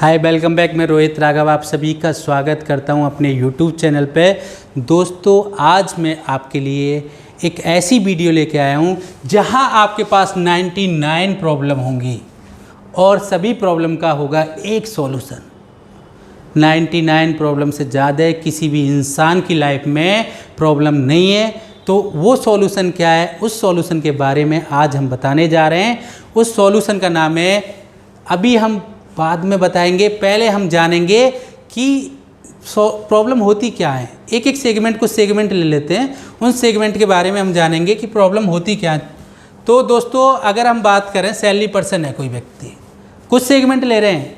हाय, welcome back. मैं रोहित राघव आप सभी का स्वागत करता हूं अपने यूट्यूब चैनल पे। दोस्तों, आज मैं आपके लिए एक ऐसी वीडियो लेके आया हूं जहां आपके पास 99 प्रॉब्लम होंगी और सभी प्रॉब्लम का होगा एक सॉल्यूशन। 99 प्रॉब्लम से ज़्यादा किसी भी इंसान की लाइफ में प्रॉब्लम नहीं है। तो वो सॉल्यूशन क्या है, उस सॉल्यूशन के बारे में आज हम बताने जा रहे हैं। उस सॉल्यूशन का नाम है, अभी हम बाद में बताएंगे, पहले हम जानेंगे कि प्रॉब्लम होती क्या है। एक एक सेगमेंट, कुछ सेगमेंट ले लेते हैं, उन सेगमेंट के बारे में हम जानेंगे कि प्रॉब्लम होती क्या है। तो दोस्तों, अगर हम बात करें, सैलरी पर्सन है कोई व्यक्ति, कुछ सेगमेंट ले रहे हैं।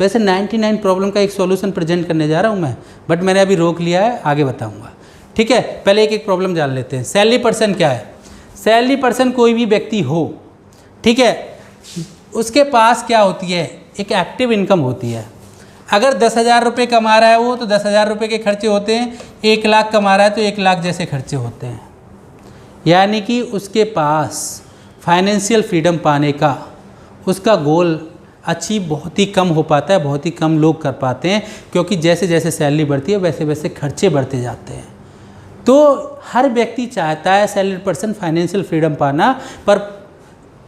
वैसे 99 प्रॉब्लम का एक सॉल्यूशन प्रेजेंट करने जा रहा हूँ मैं, बट मैंने अभी रोक लिया है, आगे बताऊँगा। ठीक है, पहले एक एक प्रॉब्लम जान लेते हैं। सैलरी पर्सन क्या है? सैलरी पर्सन कोई भी व्यक्ति हो, ठीक है, उसके पास क्या होती है, एक एक्टिव इनकम होती है। अगर 10,000 रुपये कमा रहा है वो, तो 10,000 रुपये के खर्चे होते हैं। 1 लाख कमा रहा है तो 1 लाख जैसे खर्चे होते हैं। यानी कि उसके पास फाइनेंशियल फ्रीडम पाने का उसका गोल अचीव बहुत ही कम हो पाता है, बहुत ही कम लोग कर पाते हैं, क्योंकि जैसे जैसे सैलरी बढ़ती है वैसे वैसे खर्चे बढ़ते जाते हैं। तो हर व्यक्ति चाहता है सैलरी पर्सन फाइनेंशियल फ्रीडम पाना, पर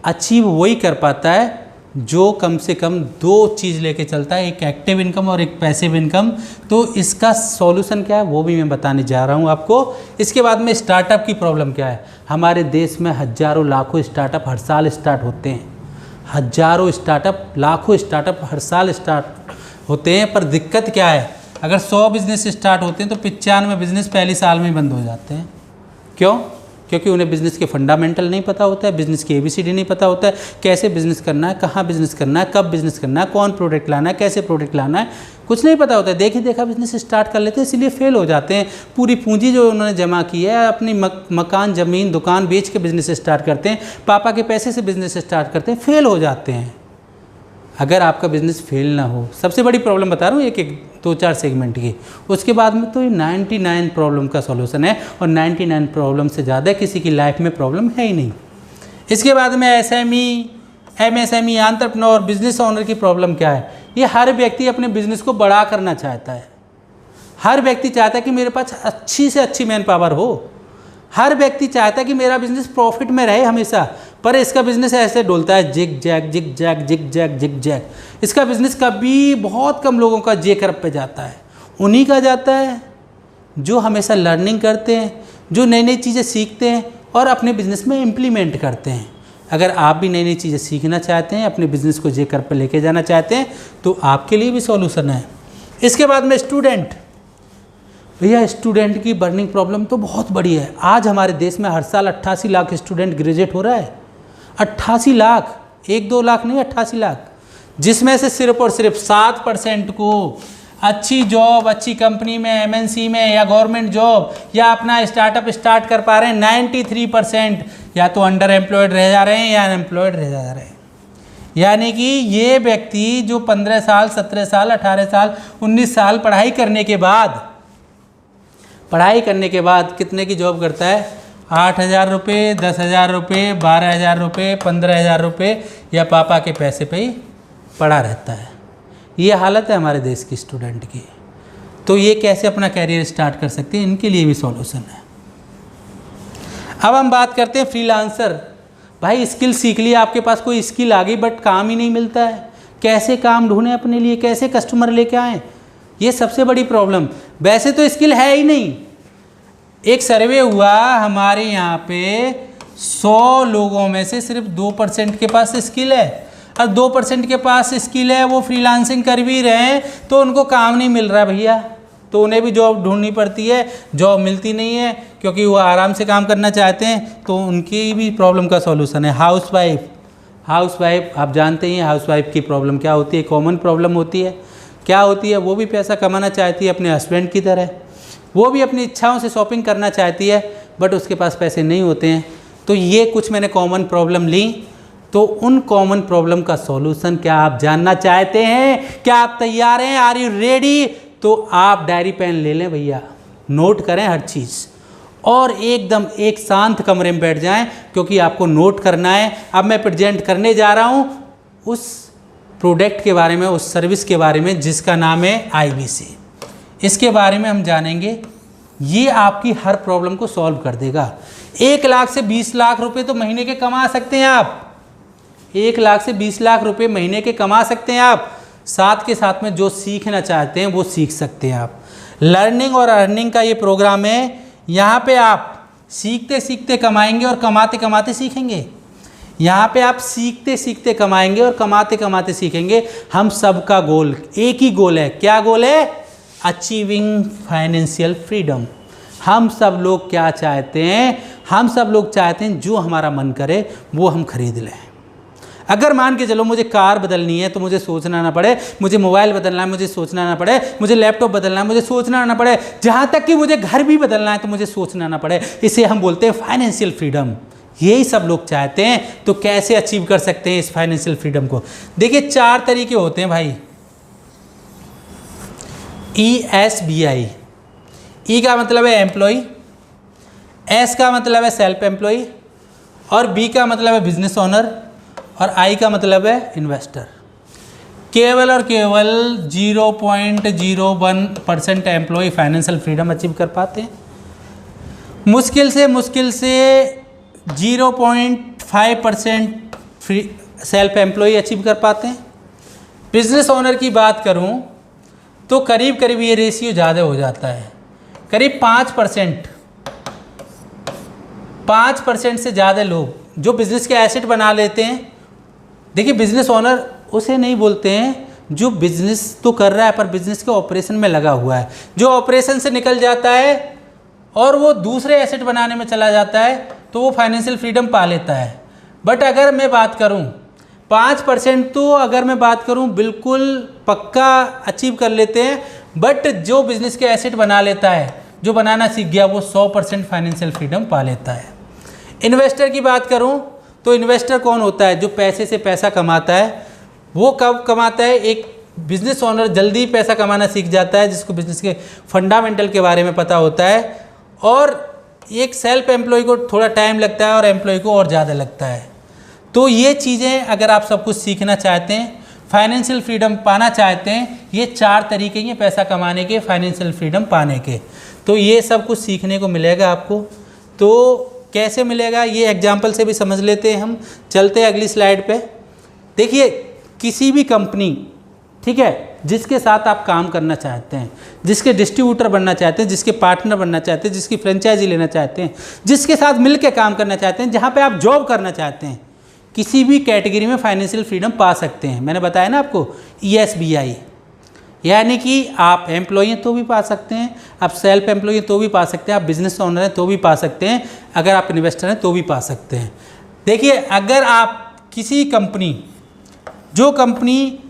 अचीव वही कर पाता है जो कम से कम 2 चीज़ लेके चलता है, एक एक्टिव इनकम और एक पैसिव इनकम। तो इसका सॉल्यूशन क्या है वो भी मैं बताने जा रहा हूँ आपको। इसके बाद में स्टार्टअप की प्रॉब्लम क्या है। हमारे देश में हज़ारों लाखों स्टार्टअप हर साल स्टार्ट होते हैं। हज़ारों स्टार्टअप, लाखों स्टार्टअप हर साल स्टार्ट होते हैं, पर दिक्कत क्या है, अगर 100 बिज़नेस स्टार्ट होते हैं तो 95 बिज़नेस पहले साल में ही बंद हो जाते हैं। क्यों? क्योंकि उन्हें बिज़नेस के फंडामेंटल नहीं पता होता है, बिज़नेस की ABCD नहीं पता होता है, कैसे बिज़नेस करना है, कहाँ बिज़नेस करना है, कब बिज़नेस करना है, कौन प्रोडक्ट लाना है, कैसे प्रोडक्ट लाना है, कुछ नहीं पता होता है। देखी देखा बिज़नेस स्टार्ट कर लेते हैं, इसलिए फेल हो जाते हैं। पूरी पूंजी जो उन्होंने जमा की है, अपनी मकान, ज़मीन, दुकान बेच के बिज़नेस स्टार्ट करते हैं, पापा के पैसे से बिज़नेस स्टार्ट करते हैं, फेल हो जाते हैं। अगर आपका बिज़नेस फेल ना हो, सबसे बड़ी प्रॉब्लम बता रहा हूँ, एक 2-4 सेगमेंट की। उसके बाद में तो ये 99 प्रॉब्लम का सॉल्यूशन है, और 99 प्रॉब्लम से ज़्यादा किसी की लाइफ में प्रॉब्लम है ही नहीं। इसके बाद में SME, MSME, entrepreneur, business owner की प्रॉब्लम क्या है। ये हर व्यक्ति अपने बिजनेस को बड़ा करना चाहता है। हर व्यक्ति चाहता है कि मेरे पास अच्छी से अच्छी मैन पावर हो। हर व्यक्ति चाहता है कि मेरा बिज़नेस प्रॉफिट में रहे हमेशा, पर इसका बिज़नेस ऐसे डोलता है, zig zag zig zag zig zag zig zag. इसका बिज़नेस कभी, बहुत कम लोगों का जे कर्व पे जाता है। उन्हीं का जाता है जो हमेशा लर्निंग करते हैं, जो नई नई चीज़ें सीखते हैं और अपने बिज़नेस में इम्प्लीमेंट करते हैं। अगर आप भी नई नई चीज़ें सीखना चाहते हैं, अपने बिज़नेस को जे कर्व पे लेके जाना चाहते हैं, तो आपके लिए भी सॉल्यूशन है। इसके बाद में स्टूडेंट, भैया स्टूडेंट की बर्निंग प्रॉब्लम तो बहुत बड़ी है। आज हमारे देश में हर साल 88 लाख स्टूडेंट ग्रेजुएट हो रहा है। 88 लाख, 1-2 लाख नहीं, 88 लाख, जिसमें से सिर्फ और सिर्फ 7% को अच्छी जॉब, अच्छी कंपनी में, MNC में, या गवर्नमेंट जॉब, या अपना स्टार्टअप स्टार्ट कर पा रहे हैं। 93% या तो अंडर एम्प्लॉयड रह जा रहे हैं या अनएम्प्लॉयड रह जा रहे हैं। यानी कि ये व्यक्ति जो 15 साल, 17 साल, 18 साल, 19 साल पढ़ाई करने के बाद कितने की जॉब करता है, 8,000 रुपये, 10,000 रुपये, 12,000 रुपये, 15,000 रुपये, या पापा के पैसे पे ही पड़ा रहता है। ये हालत है हमारे देश की स्टूडेंट की। तो ये कैसे अपना कैरियर स्टार्ट कर सकते हैं, इनके लिए भी सॉल्यूशन है। अब हम बात करते हैं फ्रीलांसर। भाई स्किल सीख लिया, आपके पास कोई स्किल आ गई, बट काम ही नहीं मिलता है। कैसे काम ढूंढें अपने लिए, कैसे कस्टमर लेके आएँ, ये सबसे बड़ी प्रॉब्लम। वैसे तो स्किल है ही नहीं। एक सर्वे हुआ हमारे यहाँ पे, 100 लोगों में से सिर्फ 2% के पास स्किल है। और 2% के पास स्किल है, वो फ्रीलांसिंग कर भी रहे हैं, तो उनको काम नहीं मिल रहा भैया। तो उन्हें भी जॉब ढूंढनी पड़ती है, जॉब मिलती नहीं है, क्योंकि वो आराम से काम करना चाहते हैं। तो उनकी भी प्रॉब्लम का सॉल्यूशन है हाउसवाइफ। आप जानते हैं हाउसवाइफ की प्रॉब्लम क्या होती है, कॉमन प्रॉब्लम होती है। क्या होती है, वो भी पैसा कमाना चाहती है अपने हस्बैंड की तरह। वो भी अपनी इच्छाओं से शॉपिंग करना चाहती है, बट उसके पास पैसे नहीं होते हैं। तो ये कुछ मैंने कॉमन प्रॉब्लम ली। तो उन कॉमन प्रॉब्लम का सॉल्यूशन क्या आप जानना चाहते हैं? क्या आप तैयार हैं? Are you ready? तो आप डायरी पेन ले लें भैया, नोट करें हर चीज़, और एकदम एक शांत कमरे में बैठ जाएं, क्योंकि आपको नोट करना है। अब मैं प्रेजेंट करने जा रहा हूं उस प्रोडक्ट के बारे में, उस सर्विस के बारे में जिसका नाम है IBC। इसके बारे में हम जानेंगे। ये आपकी हर प्रॉब्लम को सॉल्व कर देगा। 1 लाख से 20 लाख रुपए तो महीने के कमा सकते हैं आप। 1 लाख से 20 लाख रुपए महीने के कमा सकते हैं आप। साथ के साथ में जो सीखना चाहते हैं वो सीख सकते हैं आप। लर्निंग और अर्निंग का ये प्रोग्राम है। यहाँ पे आप सीखते सीखते कमाएंगे और कमाते कमाते सीखेंगे। यहाँ पे आप सीखते सीखते कमाएंगे और कमाते कमाते सीखेंगे। हम सबका गोल एक ही गोल है। क्या गोल है? Achieving financial freedom. हम सब लोग क्या चाहते हैं? हम सब लोग चाहते हैं जो हमारा मन करे वो हम खरीद लें। अगर मान के चलो मुझे कार बदलनी है तो मुझे सोचना ना पड़े, मुझे मोबाइल बदलना है मुझे सोचना ना पड़े, मुझे लैपटॉप बदलना है मुझे सोचना ना पड़े, जहाँ तक कि मुझे घर भी बदलना है तो मुझे सोचना ना पड़े। इसे हम बोलते हैं फाइनेंशियल फ्रीडम। यही सब लोग चाहते हैं। तो कैसे अचीव कर सकते हैं इस फाइनेंशियल फ्रीडम को? देखिए 4 तरीके होते हैं भाई। ESBI। ई का मतलब है एम्प्लॉय, S का मतलब है सेल्फ एम्प्लॉय, और B का मतलब है बिजनेस ओनर, और I का मतलब है इन्वेस्टर। केवल और केवल 0.01% एम्प्लॉय फाइनेंशियल फ्रीडम अचीव कर पाते हैं। मुश्किल से 0.5% सेल्फ एम्प्लॉय अचीव कर पाते हैं। बिजनेस ओनर की बात करूं तो करीब करीब ये रेशियो ज़्यादा हो जाता है। करीब 5% से ज़्यादा लोग जो बिज़नेस के एसेट बना लेते हैं। देखिए बिजनेस ओनर उसे नहीं बोलते हैं जो बिजनेस तो कर रहा है पर बिजनेस के ऑपरेशन में लगा हुआ है। जो ऑपरेशन से निकल जाता है और वो दूसरे एसेट बनाने में चला जाता है तो वो फाइनेंशियल फ्रीडम पा लेता है। बट अगर मैं बात करूं 5% तो अगर मैं बात करूं बिल्कुल पक्का अचीव कर लेते हैं। बट जो बिजनेस के एसेट बना लेता है, जो बनाना सीख गया, वो 100% फाइनेंशियल फ्रीडम पा लेता है। इन्वेस्टर की बात करूं तो इन्वेस्टर कौन होता है? जो पैसे से पैसा कमाता है। वो कब कमाता है? एक बिजनेस ओनर जल्दी पैसा कमाना सीख जाता है जिसको बिजनेस के फंडामेंटल के बारे में पता होता है, और एक सेल्फ एम्प्लॉय को थोड़ा टाइम लगता है और एम्प्लॉय को और ज़्यादा लगता है। तो ये चीज़ें अगर आप सब कुछ सीखना चाहते हैं, फाइनेंशियल फ्रीडम पाना चाहते हैं, ये 4 तरीके हैं पैसा कमाने के, फाइनेंशियल फ्रीडम पाने के। तो ये सब कुछ सीखने को मिलेगा आपको। तो कैसे मिलेगा ये एग्जाम्पल से भी समझ लेते हैं हम। चलते हैं अगली स्लाइड पे। देखिए किसी भी कंपनी, ठीक है, जिसके साथ आप काम करना चाहते हैं, जिसके डिस्ट्रीब्यूटर बनना चाहते हैं, जिसके पार्टनर बनना चाहते हैं, जिसकी फ्रेंचाइजी लेना चाहते हैं, जिसके साथ मिल के काम करना चाहते हैं, जहाँ पे आप जॉब करना चाहते हैं, किसी भी कैटेगरी में फाइनेंशियल फ्रीडम पा सकते हैं। मैंने बताया ना आपको ESBI, यानी कि आप एम्प्लॉय हैं तो भी पा सकते हैं, आप सेल्फ एम्प्लॉय हैं तो भी पा सकते हैं, आप बिजनेस ओनर हैं तो भी पा सकते हैं, अगर आप इन्वेस्टर हैं तो भी पा सकते हैं। देखिए अगर आप किसी कंपनी, जो कंपनी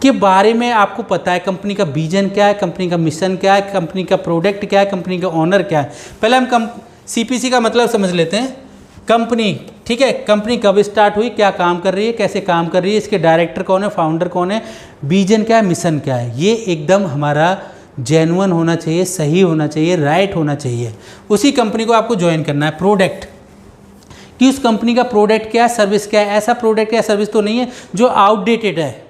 के बारे में आपको पता है, कंपनी का विजन क्या है, कंपनी का मिशन क्या है, कंपनी का प्रोडक्ट क्या है, कंपनी का ओनर क्या है। पहले हम CPC का मतलब समझ लेते हैं। कंपनी, ठीक है, कंपनी कब स्टार्ट हुई, क्या काम कर रही है, कैसे काम कर रही है, इसके डायरेक्टर कौन है, फाउंडर कौन है, विजन क्या है, मिशन क्या है। ये एकदम हमारा जेन्युइन होना चाहिए, सही होना चाहिए, राइट होना चाहिए। उसी कंपनी को आपको ज्वाइन करना है। प्रोडक्ट, कि उस कंपनी का प्रोडक्ट क्या है, सर्विस क्या है। ऐसा प्रोडक्ट या सर्विस तो नहीं है जो आउटडेटेड है।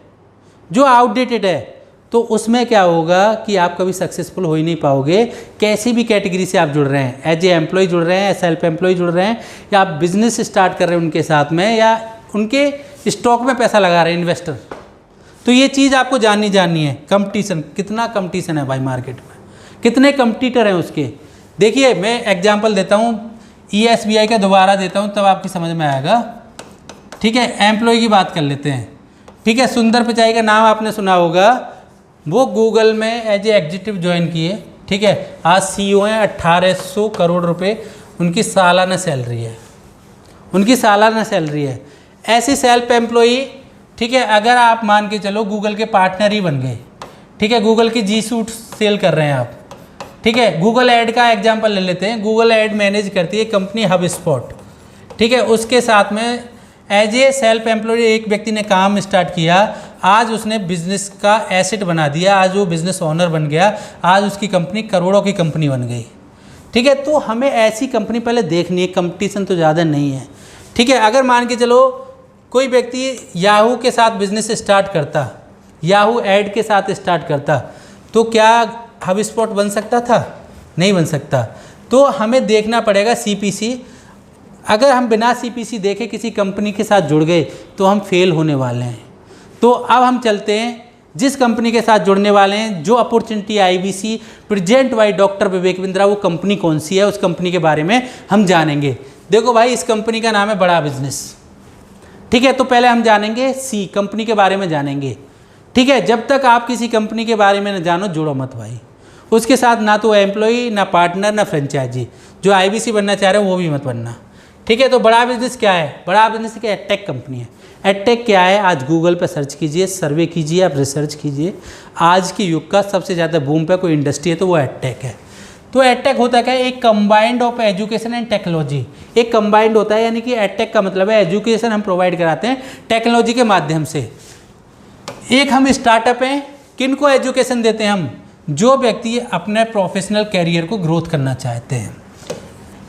जो आउटडेटेड है तो उसमें क्या होगा कि आप कभी सक्सेसफुल हो ही नहीं पाओगे। कैसी भी कैटेगरी से आप जुड़ रहे हैं, एज ए एम्प्लॉय जुड़ रहे हैं, सेल्फ एम्प्लॉय जुड़ रहे हैं, या आप बिजनेस स्टार्ट कर रहे हैं उनके साथ में, या उनके स्टॉक में पैसा लगा रहे हैं इन्वेस्टर, तो ये चीज़ आपको जाननी है। कंपटीशन, कितना कंपटीशन है भाई मार्केट में, कितने कंपटीटर हैं उसके। देखिए मैं एग्जाम्पल देता हूँ, ESBI का दोबारा देता हूँ तब आपकी समझ में आएगा। ठीक है, एम्प्लॉय की बात कर लेते हैं। ठीक है, सुंदर पिचाई का नाम आपने सुना होगा। वो गूगल में एज ए एग्जीक्यूटिव ज्वाइन किए। ठीक है, आज CEO हैं, 1800 करोड़ रुपए उनकी सालाना सैलरी है। उनकी सालाना सैलरी है। ऐसी सेल्फ एम्प्लॉई, ठीक है, अगर आप मान के चलो गूगल के पार्टनर ही बन गए, ठीक है, गूगल की G Suite सेल कर रहे हैं आप, ठीक है, गूगल ऐड का एग्जांपल ले लेते हैं। गूगल ऐड मैनेज करती है कंपनी HubSpot, ठीक है, उसके साथ में एज ए सेल्फ एम्प्लॉय एक व्यक्ति ने काम स्टार्ट किया। आज उसने बिजनेस का एसेट बना दिया, आज वो बिजनेस ओनर बन गया, आज उसकी कंपनी करोड़ों की कंपनी बन गई। ठीक है, तो हमें ऐसी कंपनी पहले देखनी है, कंपटीशन तो ज़्यादा नहीं है। ठीक है, अगर मान के चलो कोई व्यक्ति याहू के साथ बिजनेस स्टार्ट करता, याहू ऐड के साथ स्टार्ट करता, तो क्या हबस्पॉट बन सकता था? नहीं बन सकता। तो हमें देखना पड़ेगा सीपीसी। अगर हम बिना सीपीसी देखे किसी कंपनी के साथ जुड़ गए तो हम फेल होने वाले हैं। तो अब हम चलते हैं जिस कंपनी के साथ जुड़ने वाले हैं, जो opportunity IBC present by doctor Vivek Bindra, वो कंपनी कौन सी है, उस कंपनी के बारे में हम जानेंगे। देखो भाई, इस कंपनी का नाम है बड़ा बिजनेस, ठीक है। तो पहले हम जानेंगे सी कंपनी के बारे में जानेंगे, ठीक है। जब तक आप किसी कंपनी के बारे में न जानो, जुड़ो मत भाई उसके साथ, ना तो एम्प्लॉई, ना पार्टनर, ना फ्रेंचाइजी। जो आईबीसी बनना चाह रहे हो वो भी मत बनना, ठीक है। तो बड़ा बिजनेस क्या है? बड़ा बिजनेस क्या है? एडटेक कंपनी है। एडटेक क्या है? आज गूगल पर सर्च कीजिए, सर्वे कीजिए, आप रिसर्च कीजिए, आज के युग का सबसे ज़्यादा बूम पे कोई इंडस्ट्री है तो वो एडटेक है। तो एडटेक होता क्या है? एक combined of education and technology. एक कंबाइंड होता है, यानी कि एडटेक का मतलब है एजुकेशन हम प्रोवाइड कराते हैं टेक्नोलॉजी के माध्यम से। एक हम स्टार्टअप हैं, किनको एजुकेशन देते हैं हम? जो व्यक्ति अपने प्रोफेशनल कैरियर को ग्रोथ करना चाहते हैं।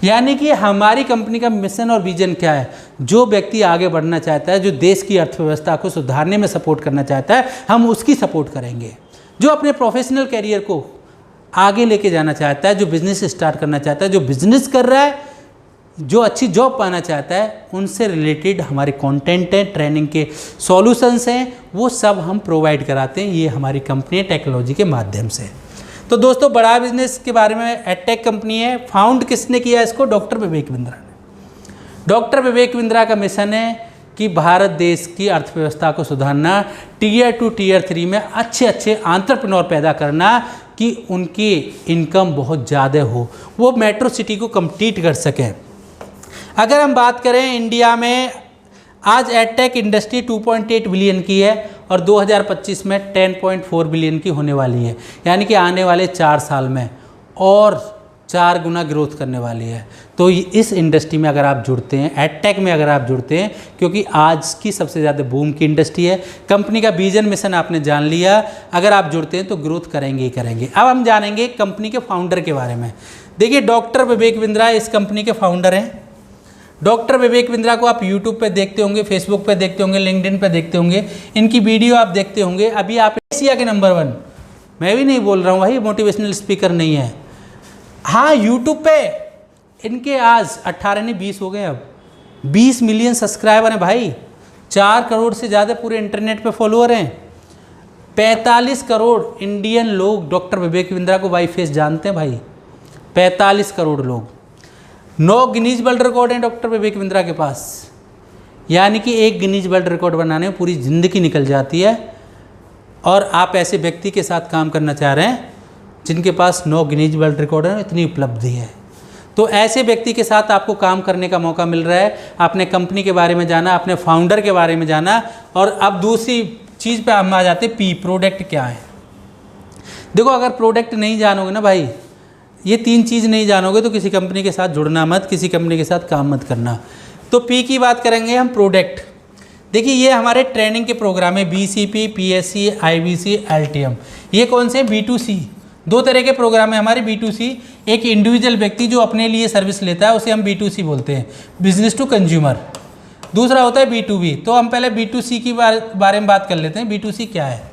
यानी कि हमारी कंपनी का मिशन और विजन क्या है? जो व्यक्ति आगे बढ़ना चाहता है, जो देश की अर्थव्यवस्था को सुधारने में सपोर्ट करना चाहता है, हम उसकी सपोर्ट करेंगे। जो अपने प्रोफेशनल कैरियर को आगे लेके जाना चाहता है, जो बिजनेस स्टार्ट करना चाहता है, जो बिजनेस कर रहा है, जो अच्छी जॉब पाना चाहता है, उनसे रिलेटेड हमारे कंटेंट हैं, ट्रेनिंग के सॉल्यूशंस हैं, वो सब हम प्रोवाइड कराते हैं। ये हमारी कंपनी है टेक्नोलॉजी के माध्यम से। तो दोस्तों, बड़ा बिजनेस के बारे में एडटेक कंपनी है। फाउंड किसने किया इसको? डॉक्टर विवेक बिंद्रा ने। डॉक्टर विवेक बिंद्रा का मिशन है कि भारत देश की अर्थव्यवस्था को सुधारना, टीयर 2 टीयर 3 में अच्छे अच्छे एंटरप्रेन्योर पैदा करना कि उनकी इनकम बहुत ज़्यादा हो, वो मेट्रो सिटी को कम्पीट कर सकें। अगर हम बात करें इंडिया में, आज एडटेक इंडस्ट्री 2.8 बिलियन की है और 2025 में 10.4 बिलियन की होने वाली है। यानी कि आने वाले 4 साल में और 4 गुना ग्रोथ करने वाली है। तो इस इंडस्ट्री में अगर आप जुड़ते हैं, एडटेक में अगर आप जुड़ते हैं, क्योंकि आज की सबसे ज़्यादा बूम की इंडस्ट्री है। कंपनी का विजन मिशन आपने जान लिया, अगर आप जुड़ते हैं तो ग्रोथ करेंगे ही करेंगे। अब हम जानेंगे कंपनी के फाउंडर के बारे में। देखिए, डॉक्टर विवेक बिंद्रा इस कंपनी के फाउंडर हैं। डॉक्टर विवेक बिंद्रा को आप यूट्यूब पे देखते होंगे, फेसबुक पे देखते होंगे, लिंक्डइन पे देखते होंगे, इनकी वीडियो आप देखते होंगे। अभी आप एशिया के नंबर 1, मैं भी नहीं बोल रहा हूँ भाई, मोटिवेशनल स्पीकर नहीं है। हाँ, यूट्यूब पे इनके आज 18 नहीं 20 हो गए, अब 20 मिलियन सब्सक्राइबर हैं भाई। 4 करोड़ से ज़्यादा पूरे इंटरनेट पे फॉलोअर हैं। 45 करोड़ इंडियन लोग डॉक्टर विवेक बिंद्रा को बाई फेस जानते हैं भाई, 45 करोड़ लोग। 9 गिनीज वर्ल्ड रिकॉर्ड हैं डॉक्टर विवेक बिंद्रा के पास। यानी कि एक गिनीज वर्ल्ड रिकॉर्ड बनाने में पूरी ज़िंदगी निकल जाती है। और आप ऐसे व्यक्ति के साथ काम करना चाह रहे हैं जिनके पास 9 गिनीज वर्ल्ड रिकॉर्ड है, इतनी उपलब्धि है। तो ऐसे व्यक्ति के साथ आपको काम करने का मौका मिल रहा है। आपने कंपनी के बारे में जाना, अपने फाउंडर के बारे में जाना। और अब दूसरी चीज़ पे हम आ जाते, पी, प्रोडक्ट क्या है। देखो, अगर प्रोडक्ट नहीं जानोगे ना भाई, ये 3 चीज़ नहीं जानोगे तो किसी कंपनी के साथ जुड़ना मत, किसी कंपनी के साथ काम मत करना। तो पी की बात करेंगे हम, प्रोडक्ट। देखिए, ये हमारे ट्रेनिंग के प्रोग्राम है, BCP, PSC, IBC, LTM। ये कौन से? B2C। 2 तरह के प्रोग्राम है हमारे। B2C, एक इंडिविजुअल व्यक्ति जो अपने लिए सर्विस लेता है, उसे हम B2C बोलते हैं, बिजनेस टू कंज्यूमर। दूसरा होता है B2B। तो हम पहले B2C की बारे में बात कर लेते हैं। B2C क्या है?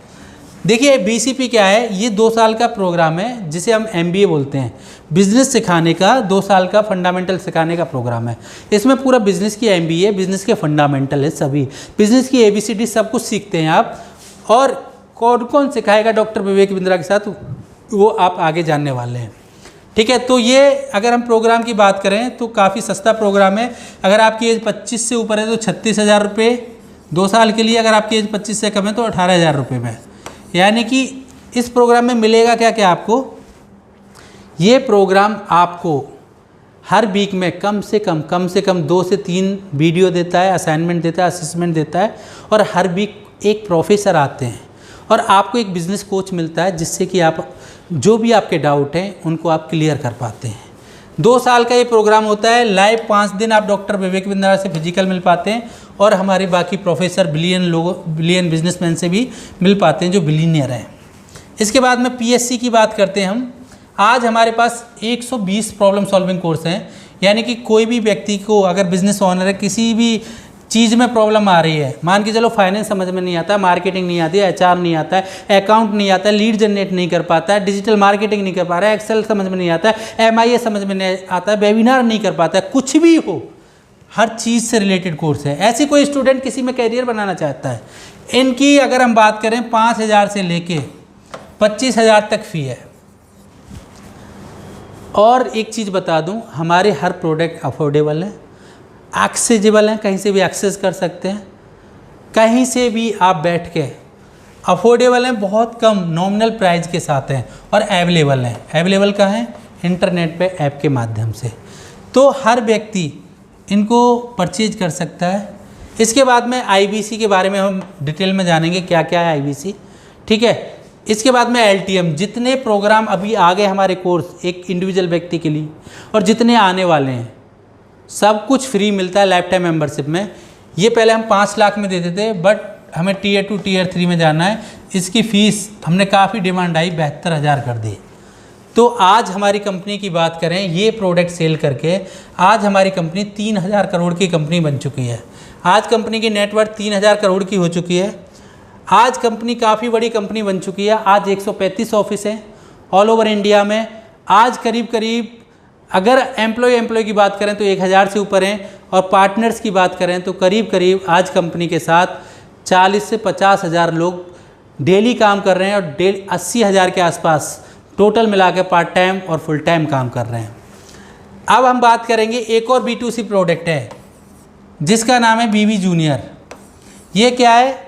देखिए, BCP क्या है? ये 2 साल का प्रोग्राम है जिसे हम MBA बोलते हैं, बिजनेस सिखाने का 2 साल का फंडामेंटल सिखाने का प्रोग्राम है। इसमें पूरा बिजनेस की MBA, बिजनेस के फंडामेंटल है, सभी बिजनेस की ABCD सब कुछ सीखते हैं आप। और कौन कौन सिखाएगा डॉक्टर विवेक बिंद्रा के साथ, वो आप आगे जानने वाले हैं, ठीक है। तो ये अगर हम प्रोग्राम की बात करें तो काफ़ी सस्ता प्रोग्राम है। अगर आपकी एज 25 से ऊपर है तो 36,000 रुपये 2 साल के लिए। अगर आपकी एज 25 से कम है तो 18,000 रुपये में। यानी कि इस प्रोग्राम में मिलेगा क्या क्या आपको? ये प्रोग्राम आपको हर वीक में कम से कम 2 से 3 वीडियो देता है, असाइनमेंट देता है, असेसमेंट देता है। और हर वीक एक प्रोफेसर आते हैं और आपको एक बिज़नेस कोच मिलता है, जिससे कि आप जो भी आपके डाउट हैं उनको आप क्लियर कर पाते हैं। 2 साल का ये प्रोग्राम होता है। लाइव 5 दिन आप डॉक्टर विवेक बिंद्रा से फिजिकल मिल पाते हैं और हमारे बाकी प्रोफेसर बिलियन बिजनेसमैन से भी मिल पाते हैं जो बिलियनियर हैं। इसके बाद में PSC की बात करते हैं हम। आज हमारे पास 120 प्रॉब्लम सॉल्विंग कोर्स हैं। यानी कि कोई भी व्यक्ति को, अगर बिजनेस ओनर है, किसी भी चीज़ में प्रॉब्लम आ रही है, मान के चलो फाइनेंस समझ में नहीं आता, मार्केटिंग नहीं आती है, HR नहीं आता है, अकाउंट नहीं आता है, लीड जनरेट नहीं कर पाता है, डिजिटल मार्केटिंग नहीं कर पा रहा है, एक्सेल समझ में नहीं आता है, MIS समझ में नहीं आता है, वेबिनार नहीं कर पाता है, कुछ भी हो, हर चीज़ से रिलेटेड कोर्स है। ऐसी कोई स्टूडेंट किसी में कैरियर बनाना चाहता है, इनकी अगर हम बात करें 5,000 से लेके 25,000 तक फ़ी है। और एक चीज़ बता दूं, हमारे हर प्रोडक्ट अफोर्डेबल है, एक्सेसिबल हैं, कहीं से भी एक्सेस कर सकते हैं, कहीं से भी आप बैठ के, अफोर्डेबल हैं, बहुत कम नॉमिनल प्राइस के साथ हैं और अवेलेबल हैं। अवेलेबल कहाँ है? इंटरनेट पे ऐप के माध्यम से, तो हर व्यक्ति इनको परचेज कर सकता है। इसके बाद में IBC के बारे में हम डिटेल में जानेंगे, क्या क्या है IBC, ठीक है। इसके बाद में LTM, जितने प्रोग्राम अभी आ गए हमारे कोर्स एक इंडिविजुअल व्यक्ति के लिए और जितने आने वाले हैं, सब कुछ फ्री मिलता है लाइफ टाइम मेंबरशिप में। ये पहले हम 5 लाख में देते थे, बट हमें Tier 2 Tier 3 में जाना है, इसकी फ़ीस हमने काफ़ी डिमांड आई 72,000 कर दी। तो आज हमारी कंपनी की बात करें, ये प्रोडक्ट सेल करके आज हमारी कंपनी 3,000 करोड़ की कंपनी बन चुकी है। आज कंपनी की नेटवर्थ 3,000 करोड़ की हो चुकी है। आज कंपनी काफ़ी बड़ी कंपनी बन चुकी है। आज 135 ऑफिस हैं ऑल ओवर इंडिया में। आज करीब करीब अगर एम्प्लॉय की बात करें तो 1,000 से ऊपर हैं, और पार्टनर्स की बात करें तो करीब करीब आज कंपनी के साथ 40 से 50,000 लोग डेली काम कर रहे हैं, और 80,000 के आसपास टोटल मिला के पार्ट टाइम और फुल टाइम काम कर रहे हैं। अब हम बात करेंगे, एक और B2C प्रोडक्ट है जिसका नाम है BB जूनियर। ये क्या है?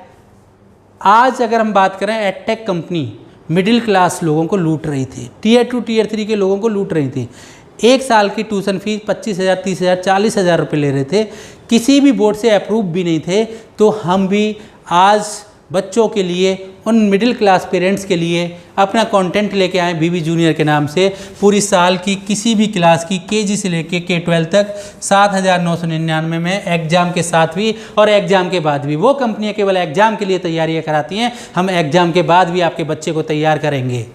आज अगर हम बात करें, एडटेक कंपनी मिडिल क्लास लोगों को लूट रही थी, Tier 2 Tier 3 के लोगों को लूट रही थी। एक साल की ट्यूशन फीस 25,000, 30,000, 40,000 रुपये ले रहे थे, किसी भी बोर्ड से अप्रूव भी नहीं थे। तो हम भी आज बच्चों के लिए, उन मिडिल क्लास पेरेंट्स के लिए अपना कंटेंट लेके आए BB जूनियर के नाम से। पूरी साल की किसी भी क्लास की KG से लेके K12 तक 7,999 में, एग्ज़ाम के साथ भी और एग्ज़ाम के बाद भी। वो कंपनियां केवल एग्ज़ाम के लिए तैयारियां कराती हैं, हम एग्ज़ाम के बाद भी आपके बच्चे को तैयार करेंगे।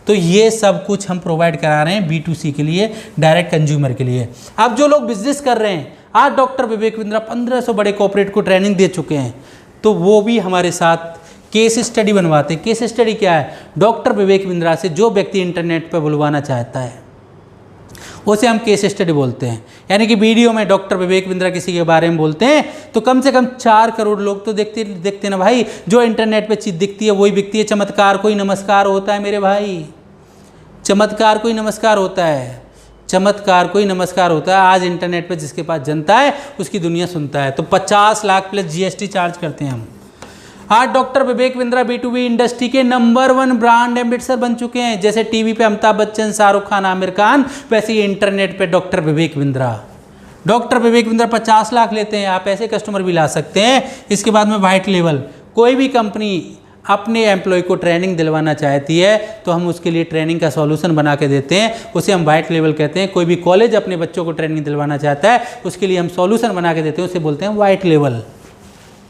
तो ये सब कुछ हम प्रोवाइड करा रहे हैं B2C के लिए, डायरेक्ट कंज्यूमर के लिए। अब जो लोग बिजनेस कर रहे हैं, आज डॉक्टर विवेक बिंद्रा 1500 बड़े कॉर्पोरेट को ट्रेनिंग दे चुके हैं, तो वो भी हमारे साथ केस स्टडी बनवाते हैं। केस स्टडी क्या है? डॉक्टर विवेक बिंद्रा से जो व्यक्ति इंटरनेट पर बुलवाना चाहता है उसे हम केस स्टडी बोलते हैं। यानी कि वीडियो में डॉक्टर विवेक बिंद्रा किसी के बारे में बोलते हैं तो कम से कम 4 करोड़ लोग तो देखते ना भाई। जो इंटरनेट पे चीज़ दिखती है वही बिकती है। चमत्कार कोई नमस्कार होता है मेरे भाई, चमत्कार कोई नमस्कार होता है, चमत्कार कोई नमस्कार होता है। आज इंटरनेट पे जिसके पास जनता है उसकी दुनिया सुनता है। तो 50 लाख प्लस GST चार्ज करते हैं हम। आज doctor Vivek Bindra B2B industry के नंबर 1 ब्रांड एम्बेसडर बन चुके हैं। जैसे टीवी पे अमिताभ बच्चन, शाहरुख खान, आमिर खान, वैसे ही इंटरनेट पे डॉक्टर विवेक बिंद्रा। डॉक्टर विवेक बिंद्रा 50 लाख लेते हैं। आप ऐसे कस्टमर भी ला सकते हैं। इसके बाद में वाइट लेवल, कोई भी कंपनी अपने एम्प्लॉय को ट्रेनिंग दिलवाना चाहती है तो हम उसके लिए ट्रेनिंग का सॉल्यूशन बना के देते हैं, उसे हम वाइट लेवल कहते हैं। कोई भी कॉलेज अपने बच्चों को ट्रेनिंग दिलवाना चाहता है उसके लिए हम सॉल्यूशन बना के देते हैं, उसे बोलते हैं वाइट लेवल।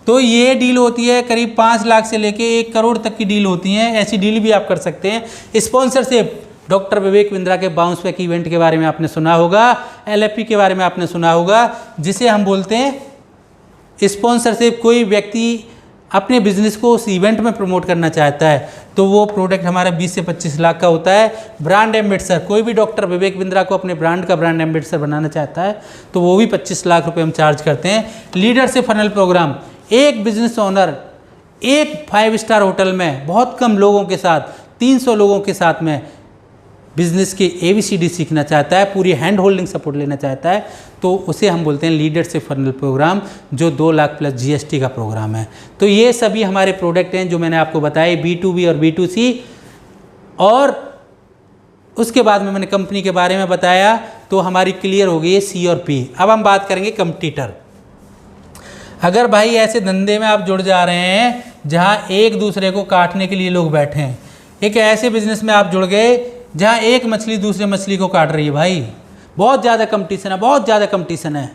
तो ये डील होती है करीब 5 लाख से लेके 1 करोड़ तक की डील होती हैं। ऐसी डील भी आप कर सकते हैं। स्पॉन्सरशिप, डॉक्टर विवेक बिंद्रा के बाउंस बैक इवेंट के बारे में आपने सुना होगा, LFP के बारे में आपने सुना होगा, जिसे हम बोलते हैं स्पॉन्सरशिप। कोई व्यक्ति अपने बिजनेस को उस इवेंट में प्रमोट करना चाहता है तो वो प्रोडक्ट हमारा 20 से 25 लाख का होता है। ब्रांड एम्बेसडर, कोई भी डॉक्टर विवेक बिंद्रा को अपने ब्रांड का ब्रांड एम्बेसडर बनाना चाहता है तो वो भी 25 लाख रुपए हम चार्ज करते हैं। लीडरशिप फनल प्रोग्राम, एक बिजनेस ओनर एक 5 स्टार होटल में बहुत कम लोगों के साथ, 300 लोगों के साथ में बिजनेस के ABCD सीखना चाहता है, पूरी हैंड होल्डिंग सपोर्ट लेना चाहता है तो उसे हम बोलते हैं लीडरशिप फनल प्रोग्राम, जो 2 लाख प्लस GST का प्रोग्राम है। तो ये सभी हमारे प्रोडक्ट हैं जो मैंने आपको बताए, B2B और B2C। और उसके बाद में मैंने कंपनी के बारे में बताया तो हमारी क्लियर हो गई है C और P। अब हम बात करेंगे कंपटीटर। अगर भाई ऐसे धंधे में आप जुड़ जा रहे हैं जहां एक दूसरे को काटने के लिए लोग बैठे हैं, एक ऐसे बिजनेस में आप जुड़ गए जहां एक मछली दूसरे मछली को काट रही है, भाई बहुत ज़्यादा कंपटीशन है, बहुत ज़्यादा कंपटीशन है,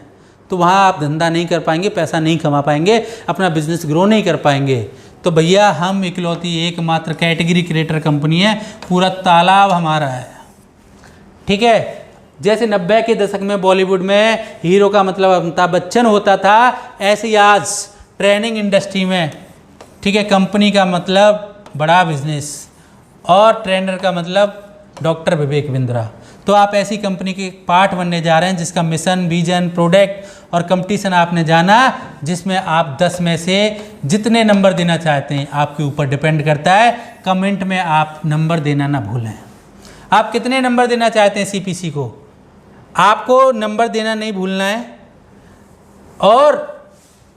तो वहां आप धंधा नहीं कर पाएंगे, पैसा नहीं कमा पाएंगे, अपना बिजनेस ग्रो नहीं कर पाएंगे। तो भैया हम इकलौती एकमात्र कैटेगरी क्रिएटर कंपनी है, पूरा तालाब हमारा है, ठीक है। जैसे 90 के दशक में बॉलीवुड में हीरो का मतलब अमिताभ बच्चन होता था, ऐसे ही आज ट्रेनिंग इंडस्ट्री में, ठीक है, कंपनी का मतलब बड़ा बिजनेस और ट्रेनर का मतलब डॉक्टर विवेक बिंद्रा। तो आप ऐसी कंपनी के पार्ट बनने जा रहे हैं जिसका मिशन, विजन, प्रोडक्ट और कंपटीशन आपने जाना, जिसमें आप 10 में से जितने नंबर देना चाहते हैं आपके ऊपर डिपेंड करता है। कमेंट में आप नंबर देना ना भूलें। आप कितने नंबर देना चाहते हैं सीपीसी को, आपको नंबर देना नहीं भूलना है। और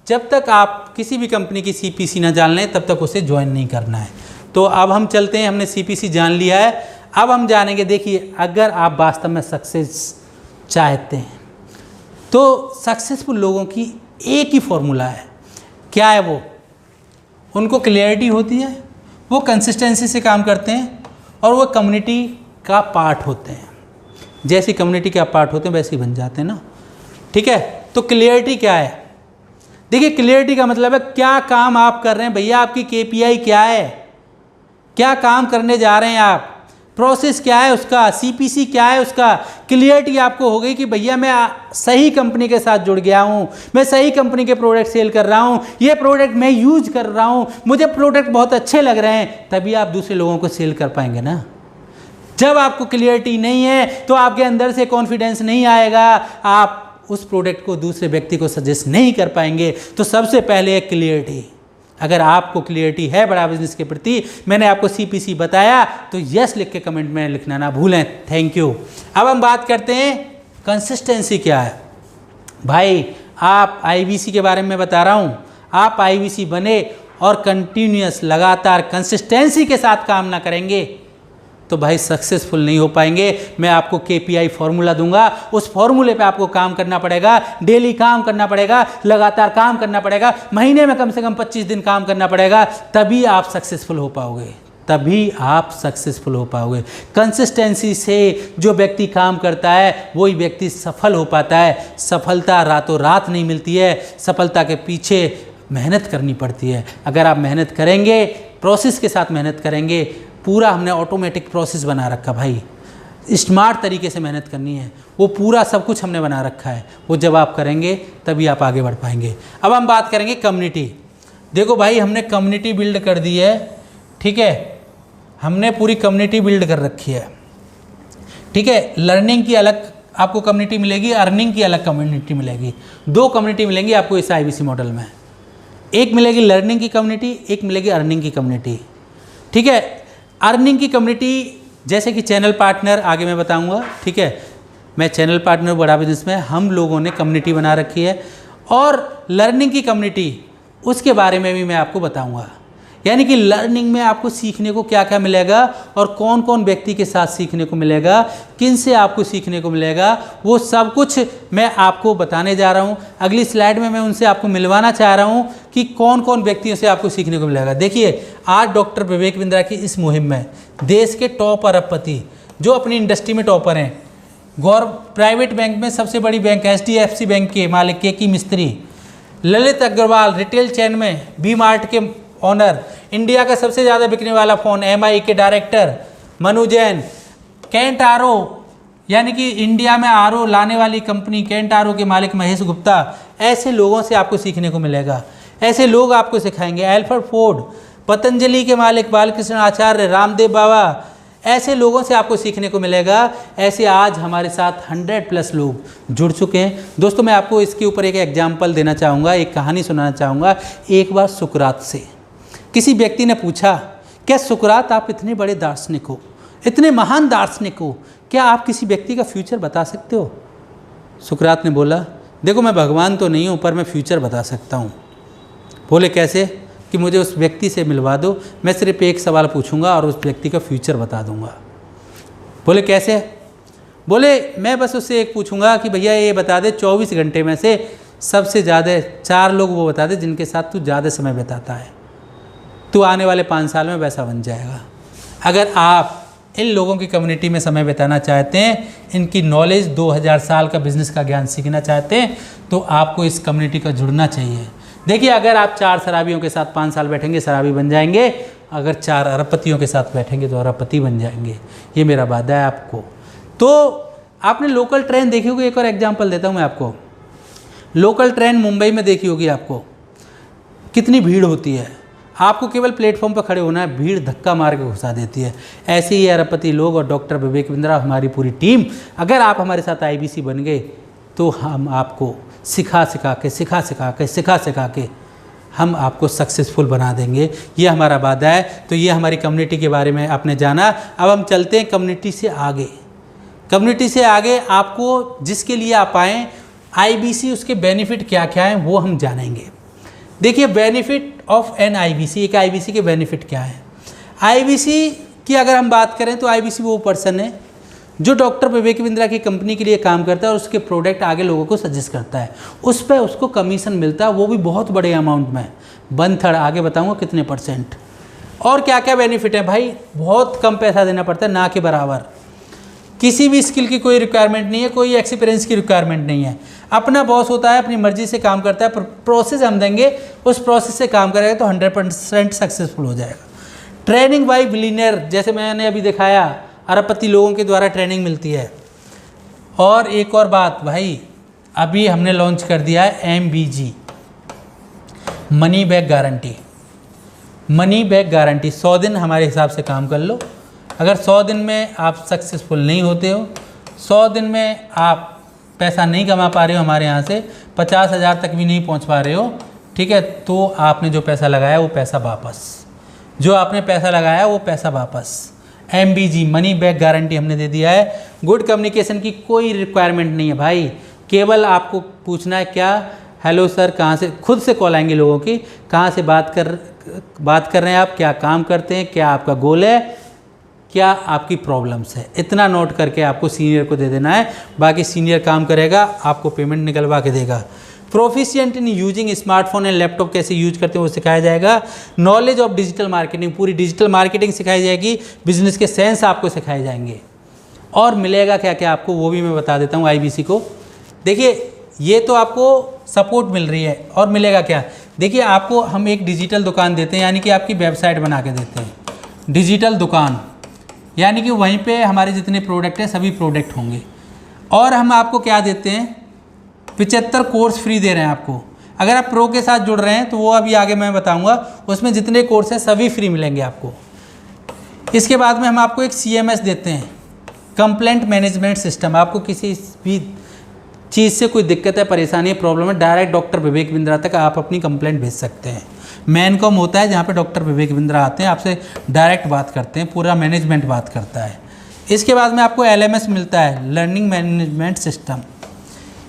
जब तक आप किसी भी कंपनी की सीपीसी ना जान लें तब तक उसे ज्वाइन नहीं करना है। तो अब हम चलते हैं, हमने सीपीसी जान लिया है, अब हम जानेंगे। देखिए, अगर आप वास्तव में सक्सेस चाहते हैं तो सक्सेसफुल लोगों की एक ही फॉर्मूला है। क्या है वो? उनको क्लियरिटी होती है, वो कंसिस्टेंसी से काम करते हैं और वो कम्युनिटी का पार्ट होते हैं। जैसी कम्युनिटी के आप पार्ट होते हैं वैसे ही बन जाते हैं ना, ठीक है। तो क्लियरिटी क्या है? देखिए, क्लियरिटी का मतलब है क्या काम आप कर रहे हैं भैया, आपकी केपीआई क्या है, क्या काम करने जा रहे हैं आप, प्रोसेस क्या है उसका, सीपीसी क्या है उसका। क्लियरिटी आपको हो गई कि भैया मैं सही कंपनी के साथ जुड़ गया हूँ, मैं सही कंपनी के प्रोडक्ट सेल कर रहा हूँ, ये प्रोडक्ट मैं यूज कर रहा हूँ, मुझे प्रोडक्ट बहुत अच्छे लग रहे हैं, तभी आप दूसरे लोगों को सेल कर पाएंगे ना। जब आपको क्लियरिटी नहीं है तो आपके अंदर से कॉन्फिडेंस नहीं आएगा, आप उस प्रोडक्ट को दूसरे व्यक्ति को सजेस्ट नहीं कर पाएंगे। तो सबसे पहले है क्लियरिटी। अगर आपको क्लियरिटी है बड़ा बिजनेस के प्रति, मैंने आपको सीपीसी बताया तो यस लिख के कमेंट में लिखना ना भूलें। Thank you. अब हम बात करते हैं कंसिस्टेंसी क्या है। भाई, आप आईबीसी के बारे में बता रहा हूँ, आप आईबीसी बने और कंटिन्यूअस लगातार कंसिस्टेंसी के साथ काम ना करेंगे तो भाई सक्सेसफुल नहीं हो पाएंगे। मैं आपको केपीआई फॉर्मूला दूंगा, उस फॉर्मूले पे आपको काम करना पड़ेगा, डेली काम करना पड़ेगा, लगातार काम करना पड़ेगा, महीने में कम से कम 25 दिन काम करना पड़ेगा, तभी आप सक्सेसफुल हो पाओगे, तभी आप सक्सेसफुल हो पाओगे। कंसिस्टेंसी से जो व्यक्ति काम करता है वही व्यक्ति सफल हो पाता है। सफलता रातों रात नहीं मिलती है, सफलता के पीछे मेहनत करनी पड़ती है। अगर आप मेहनत करेंगे, प्रोसेस के साथ मेहनत करेंगे, पूरा हमने ऑटोमेटिक प्रोसेस बना रखा भाई, स्मार्ट तरीके से मेहनत करनी है, वो पूरा सब कुछ हमने बना रखा है। वो जब आप करेंगे तभी आप आगे बढ़ पाएंगे। अब हम बात करेंगे कम्युनिटी। देखो भाई, हमने कम्युनिटी बिल्ड कर दी है, ठीक है, हमने पूरी कम्युनिटी बिल्ड कर रखी है, ठीक है। लर्निंग की अलग आपको कम्युनिटी मिलेगी, अर्निंग की अलग कम्युनिटी मिलेगी। 2 कम्युनिटी मिलेंगी आपको इस आईबीसी मॉडल में। एक मिलेगी लर्निंग की कम्युनिटी, एक मिलेगी अर्निंग की कम्युनिटी, ठीक है। अर्निंग की कम्युनिटी जैसे कि चैनल पार्टनर, आगे मैं बताऊंगा, ठीक है। मैं चैनल पार्टनर बड़ा बिजनेस में, हम लोगों ने कम्युनिटी बना रखी है। और लर्निंग की कम्युनिटी, उसके बारे में भी मैं आपको बताऊंगा। यानी कि लर्निंग में आपको सीखने को क्या क्या मिलेगा और कौन कौन व्यक्ति के साथ सीखने को मिलेगा, किन से आपको सीखने को मिलेगा, वो सब कुछ मैं आपको बताने जा रहा हूँ। अगली स्लाइड में मैं उनसे आपको मिलवाना चाह रहा हूँ कि कौन कौन व्यक्तियों से आपको सीखने को मिलेगा। देखिए, आज डॉक्टर विवेक बिंद्रा की इस मुहिम में देश के टॉप अरबपति जो अपनी इंडस्ट्री में टॉपर हैं, प्राइवेट बैंक में सबसे बड़ी बैंक HDFC बैंक के मालिक के मिस्त्री, ललित अग्रवाल रिटेल चेन में बी मार्ट के ऑनर, इंडिया का सबसे ज़्यादा बिकने वाला फ़ोन MI के डायरेक्टर मनु जैन, कैंट आरो यानी कि इंडिया में आरओ लाने वाली कंपनी कैंट आरो के मालिक महेश गुप्ता, ऐसे लोगों से आपको सीखने को मिलेगा। ऐसे लोग आपको सिखाएंगे। एल्फ्रेड फोर्ड, पतंजलि के मालिक बालकृष्ण आचार्य, रामदेव बाबा, ऐसे लोगों से आपको सीखने को मिलेगा। ऐसे आज हमारे साथ 100+ लोग जुड़ चुके हैं। दोस्तों, मैं आपको इसके ऊपर एक एग्जाम्पल देना चाहूँगा, एक कहानी सुनाना चाहूँगा। एक बार सुकरात से किसी व्यक्ति ने पूछा, क्या सुकरात आप इतने बड़े दार्शनिक हो, इतने महान दार्शनिक हो, क्या आप किसी व्यक्ति का फ्यूचर बता सकते हो? सुकरात ने बोला, देखो मैं भगवान तो नहीं हूँ पर मैं फ्यूचर बता सकता हूँ। बोले कैसे? कि मुझे उस व्यक्ति से मिलवा दो, मैं सिर्फ एक सवाल पूछूंगा और उस व्यक्ति का फ्यूचर बता दूंगा। बोले कैसे? बोले मैं बस उससे एक पूछूंगा कि भैया ये बता दे 24 घंटे में से सबसे ज़्यादा 4 लोग वो बता दे जिनके साथ तू ज़्यादा समय बिताता है, तू आने वाले 5 साल में वैसा बन जाएगा। अगर आप इन लोगों की कम्युनिटी में समय बिताना चाहते हैं, इनकी नॉलेज 2000 साल का बिजनेस का ज्ञान सीखना चाहते हैं, तो आपको इस कम्युनिटी का जुड़ना चाहिए। देखिए, अगर आप 4 शराबियों के साथ 5 साल बैठेंगे शराबी बन जाएंगे, अगर 4 अरबपतियों के साथ बैठेंगे तो अरबपति बन जाएंगे। ये मेरा वादा है आपको। तो आपने लोकल ट्रेन देखी होगी, एक और एग्जांपल देता हूँ मैं आपको। लोकल ट्रेन मुंबई में देखी होगी आपको, कितनी भीड़ होती है, आपको केवल प्लेटफॉर्म पर खड़े होना है, भीड़ धक्का मार के घुसा देती है। ऐसे ही अरबपति लोग और डॉक्टर विवेक बिंद्रा, हमारी पूरी टीम, अगर आप हमारे साथ IBC बन गए तो हम आपको सिखा सिखा के हम आपको सक्सेसफुल बना देंगे। ये हमारा वादा है। तो ये हमारी कम्युनिटी के बारे में आपने जाना। अब हम चलते हैं कम्युनिटी से आगे। कम्युनिटी से आगे आपको जिसके लिए आप आएँ IBC, उसके बेनिफिट क्या क्या हैं वो हम जानेंगे। देखिए, बेनिफिट ऑफ एन IBC, एक IBC के बेनिफिट क्या है। IBC की अगर हम बात करें तो IBC वो पर्सन है जो डॉक्टर विवेक बिंद्रा की कंपनी के लिए काम करता है और उसके प्रोडक्ट आगे लोगों को सजेस्ट करता है, उस पर उसको कमीशन मिलता है, वो भी बहुत बड़े अमाउंट में, 1/3, आगे बताऊंगा कितने %। और क्या क्या बेनिफिट है भाई, बहुत कम पैसा देना पड़ता है, ना के बराबर। किसी भी स्किल की कोई रिक्वायरमेंट नहीं है, कोई एक्सपीरियंस की रिक्वायरमेंट नहीं है। अपना बॉस होता है, अपनी मर्जी से काम करता है, प्रोसेस हम देंगे, उस प्रोसेस से काम करेगा तो 100% सक्सेसफुल हो जाएगा। ट्रेनिंग बाय बिलियनियर, जैसे मैंने अभी दिखाया, अरबपति लोगों के द्वारा ट्रेनिंग मिलती है। और एक और बात भाई, अभी हमने लॉन्च कर दिया है MBG, money back guarantee. Money back guarantee, 100 दिन हमारे हिसाब से काम कर लो। अगर 100 दिन में आप सक्सेसफुल नहीं होते हो, 100 दिन में आप पैसा नहीं कमा पा रहे हो हमारे यहाँ से, 50,000 तक भी नहीं पहुँच पा रहे हो, ठीक है, तो आपने जो पैसा लगाया वो पैसा वापस, जो आपने पैसा लगाया वो पैसा वापस। MBG, मनी बैक गारंटी हमने दे दिया है। गुड कम्युनिकेशन की कोई रिक्वायरमेंट नहीं है भाई, केवल आपको पूछना है क्या, हेलो सर कहाँ से, खुद से कॉल आएंगे लोगों की, कहाँ से बात कर रहे हैं आप, क्या काम करते हैं, क्या आपका गोल है, क्या आपकी प्रॉब्लम्स है, इतना नोट करके आपको सीनियर को दे देना है। बाकी सीनियर काम करेगा, आपको पेमेंट निकलवा के देगा। Proficient in using smartphone and laptop कैसे यूज करते हैं वो सिखाया जाएगा। नॉलेज ऑफ डिजिटल मार्केटिंग, पूरी डिजिटल मार्केटिंग सिखाई जाएगी, बिजनेस के सेंस आपको सिखाए जाएंगे। और मिलेगा क्या क्या आपको वो भी मैं बता देता हूँ IBC को। देखिए, ये तो आपको सपोर्ट मिल रही है, और मिलेगा क्या, देखिए आपको हम एक डिजिटल दुकान देते हैं, यानी कि आपकी वेबसाइट बना के देते हैं, डिजिटल दुकान, यानी कि वहीं पे हमारे जितने प्रोडक्ट हैं सभी प्रोडक्ट होंगे। और हम आपको क्या देते हैं, 75 कोर्स फ्री दे रहे हैं आपको। अगर आप प्रो के साथ जुड़ रहे हैं तो वो अभी आगे मैं बताऊंगा, उसमें जितने कोर्स हैं सभी फ्री मिलेंगे आपको। इसके बाद में हम आपको एक CMS देते हैं, कंप्लेंट मैनेजमेंट सिस्टम। आपको किसी भी चीज़ से कोई दिक्कत है, परेशानी है, प्रॉब्लम है, डायरेक्ट डॉक्टर विवेक बिंद्रा तक आप अपनी कंप्लेंट भेज सकते हैं। मैनकॉम होता है जहाँ पे डॉक्टर विवेक बिंद्रा आते हैं, आपसे डायरेक्ट बात करते हैं, पूरा मैनेजमेंट बात करता है। इसके बाद में आपको LMS मिलता है, लर्निंग मैनेजमेंट सिस्टम।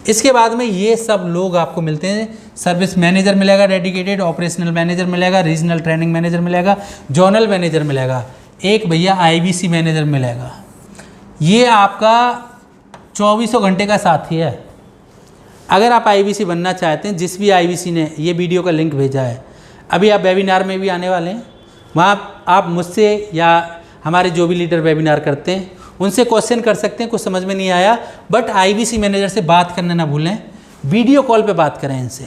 इसके बाद में ये सब लोग आपको मिलते हैं, सर्विस मैनेजर मिलेगा डेडिकेटेड, ऑपरेशनल मैनेजर मिलेगा, रीजनल ट्रेनिंग मैनेजर मिलेगा, जोनल मैनेजर मिलेगा, एक भैया IBC मैनेजर मिलेगा। ये आपका 2400 घंटे का साथी है। अगर आप IBC बनना चाहते हैं, जिस भी IBC ने ये वीडियो का लिंक भेजा है, अभी आप वेबिनार में भी आने वाले हैं, वहाँ आप मुझसे या हमारे जो भी लीडर वेबिनार करते हैं उनसे क्वेश्चन कर सकते हैं, कुछ समझ में नहीं आया, बट IBC मैनेजर से बात करना ना भूलें, वीडियो कॉल पे बात करें इनसे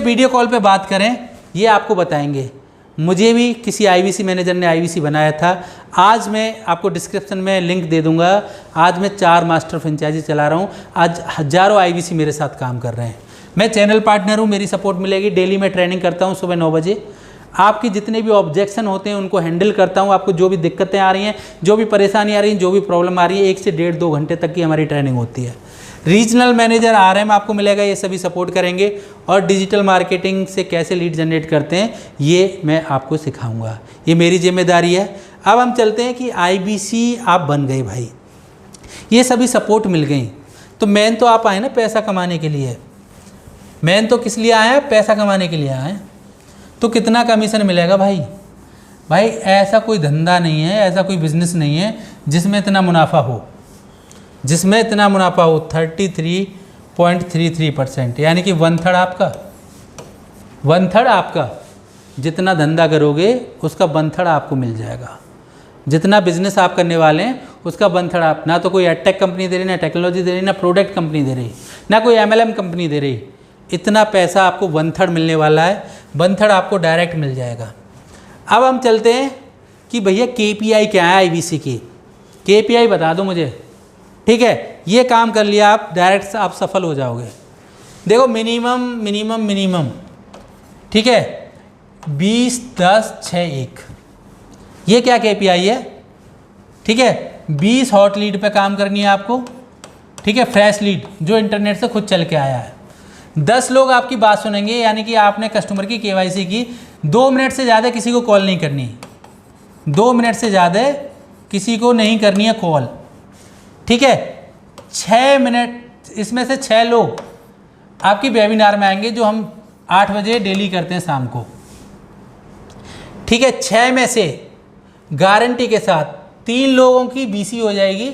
वीडियो कॉल पे बात करें, ये आपको बताएंगे। मुझे भी किसी IBC मैनेजर ने IBC बनाया था। आज मैं आपको डिस्क्रिप्शन में लिंक दे दूंगा। आज मैं 4 मास्टर फ्रेंचाइजी चला रहा हूँ, आज हज़ारों IBC मेरे साथ काम कर रहे हैं। मैं चैनल पार्टनर हूँ, मेरी सपोर्ट मिलेगी। डेली मैं ट्रेनिंग करता हूँ सुबह 9 बजे। आपकी जितने भी ऑब्जेक्शन होते हैं उनको हैंडल करता हूँ। आपको जो भी दिक्कतें आ रही हैं, जो भी परेशानी आ रही है, जो भी प्रॉब्लम आ रही है, 1 से 1.5-2 घंटे तक की हमारी ट्रेनिंग होती है। रीजनल मैनेजर RM आपको मिलेगा, ये सभी सपोर्ट करेंगे। और डिजिटल मार्केटिंग से कैसे लीड जनरेट करते हैं ये मैं आपको सिखाऊंगा, ये मेरी जिम्मेदारी है। अब हम चलते हैं कि IBC आप बन गए भाई, ये सभी सपोर्ट मिल गई, तो मेन तो आप आए ना पैसा कमाने के लिए। मेन तो किस लिए आए हैं, पैसा कमाने के लिए आए हैं। तो कितना कमीशन मिलेगा भाई? भाई ऐसा कोई धंधा नहीं है, ऐसा कोई बिजनेस नहीं है जिसमें इतना मुनाफा हो, 33.33%, यानी कि 1/3 आपका, 1/3 आपका। जितना धंधा करोगे उसका 1/3 आपको मिल जाएगा। जितना बिजनेस आप करने वाले हैं उसका 1/3 आप, ना तो कोई एडटेक कंपनी दे रही, ना टेक्नोलॉजी दे रही, ना प्रोडक्ट कंपनी दे रही, ना कोई MLM कंपनी दे रही। इतना पैसा आपको 1/3 मिलने वाला है, 1/3 आपको डायरेक्ट मिल जाएगा। अब हम चलते हैं कि भैया KPI क्या है IBC की। KPI बता दो मुझे, ठीक है, ये काम कर लिया आप, डायरेक्ट आप सफल हो जाओगे। देखो मिनिमम, ठीक है, 20, 10, 6, 1, ये क्या KPI है, ठीक है। 20 हॉट लीड पे काम करनी है आपको, ठीक है, फ्रेश लीड जो इंटरनेट से खुद चल के आया है। 10 लोग आपकी बात सुनेंगे, यानी कि आपने कस्टमर की KYC की। 2 मिनट से ज़्यादा किसी को कॉल नहीं करनी, 2 मिनट से ज़्यादा किसी को नहीं करनी है कॉल, ठीक है। 6 मिनट, इसमें से 6 लोग आपकी वेबिनार में आएंगे, जो हम 8 बजे डेली करते हैं शाम को, ठीक है। 6 में से गारंटी के साथ 3 लोगों की BC हो जाएगी,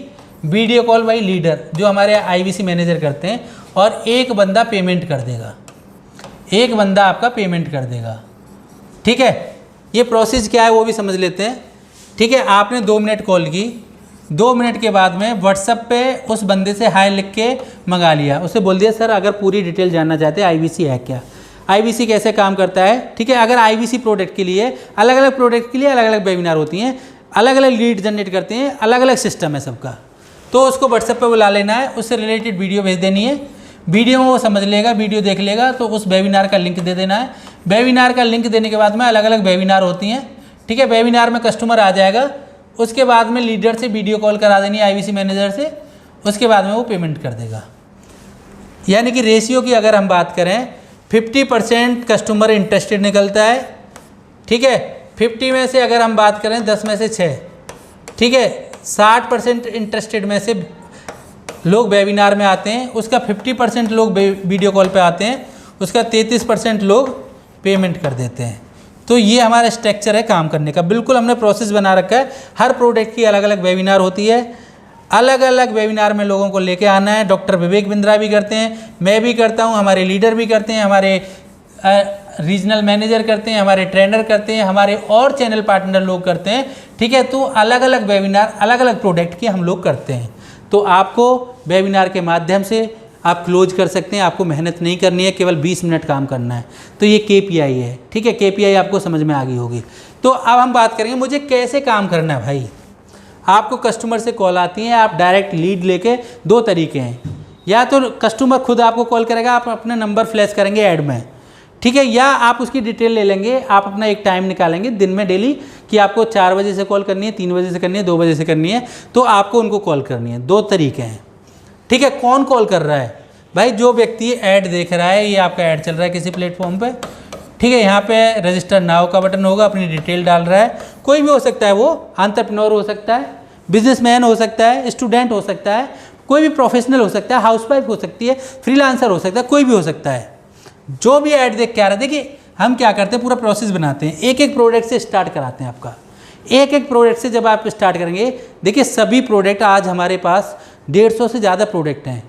वीडियो कॉल बाई लीडर, जो हमारे IBC मैनेजर करते हैं, और 1 बंदा पेमेंट कर देगा, 1 बंदा आपका पेमेंट कर देगा, ठीक है। ये प्रोसेस क्या है वो भी समझ लेते हैं, ठीक है। आपने 2 मिनट कॉल की, 2 मिनट के बाद में व्हाट्सएप पे उस बंदे से हाय लिख के मंगा लिया, उसे बोल दिया सर अगर पूरी डिटेल जानना चाहते हैं IBC है क्या, IBC कैसे काम करता है, ठीक है। अगर IBC प्रोडक्ट के लिए अलग अलग प्रोडक्ट के लिए अलग अलग वेबिनार होती हैं, अलग अलग लीड जनरेट करते हैं, अलग अलग सिस्टम है सबका, तो उसको व्हाट्सएप पे बुला लेना है, उससे रिलेटेड वीडियो भेज देनी है, वीडियो में वो समझ लेगा, वीडियो देख लेगा, तो उस वेबिनार का लिंक दे देना है। वेबिनार का लिंक देने के बाद में अलग अलग वेबिनार होती हैं, ठीक है। वेबिनार में कस्टमर आ जाएगा, उसके बाद में लीडर से वीडियो कॉल करा देनी है IBC मैनेजर से, उसके बाद में वो पेमेंट कर देगा। यानी कि रेशियो की अगर हम बात करें, 50% कस्टमर इंटरेस्टेड निकलता है, ठीक है। 50 में से अगर हम बात करें 10 में से 6, ठीक है, 60% इंटरेस्टेड में से लोग वेबिनार में आते हैं, उसका 50% लोग वीडियो कॉल पे आते हैं, उसका 33% लोग पेमेंट कर देते हैं। तो ये हमारा स्ट्रक्चर है काम करने का, बिल्कुल हमने प्रोसेस बना रखा है। हर प्रोडक्ट की अलग अलग वेबिनार होती है, अलग अलग वेबिनार में लोगों को लेके आना है। डॉक्टर विवेक बिंद्रा भी करते हैं, मैं भी करता हूँ, हमारे लीडर भी करते हैं, हमारे रीजनल मैनेजर करते हैं, हमारे ट्रेनर करते हैं, हमारे और चैनल पार्टनर लोग करते हैं, ठीक है। तो अलग अलग वेबिनार अलग अलग प्रोडक्ट के हम लोग करते हैं। तो आपको वेबिनार के माध्यम से आप क्लोज कर सकते हैं, आपको मेहनत नहीं करनी है, केवल 20 मिनट काम करना है। तो ये KPI है, ठीक है। KPI आपको समझ में आ गई होगी। तो अब हम बात करेंगे मुझे कैसे काम करना है। भाई आपको कस्टमर से कॉल आती है, आप डायरेक्ट लीड लेके, 2 तरीके हैं, या तो कस्टमर खुद आपको कॉल करेगा, आप अपना नंबर फ्लैश करेंगे ऐड में, ठीक है, या आप उसकी डिटेल ले लेंगे, आप अपना एक टाइम निकालेंगे दिन में डेली कि आपको 4 बजे से कॉल करनी है, 3 बजे से करनी है, 2 बजे से करनी है, तो आपको उनको कॉल करनी है। 2 तरीके हैं, ठीक है। कौन कॉल कर रहा है? भाई जो व्यक्ति ऐड देख रहा है, ये आपका ऐड चल रहा है किसी प्लेटफॉर्म पे, ठीक है, यहाँ पे रजिस्टर नाउ का बटन होगा, अपनी डिटेल डाल रहा है, कोई भी हो सकता है, वो एंटरप्रेन्योर हो सकता है, बिजनेसमैन हो सकता है, स्टूडेंट हो सकता है, कोई भी प्रोफेशनल हो सकता है, हाउसवाइफ हो सकती है, फ्रीलांसर हो सकता है, कोई भी हो सकता है, जो भी ऐड देख के आ रहा है। देखिए हम क्या करते हैं, पूरा प्रोसेस बनाते हैं, एक एक प्रोडक्ट से स्टार्ट कराते हैं आपका। एक एक प्रोडक्ट से जब आप स्टार्ट करेंगे, देखिए सभी प्रोडक्ट, आज हमारे पास 150 से ज़्यादा प्रोडक्ट हैं,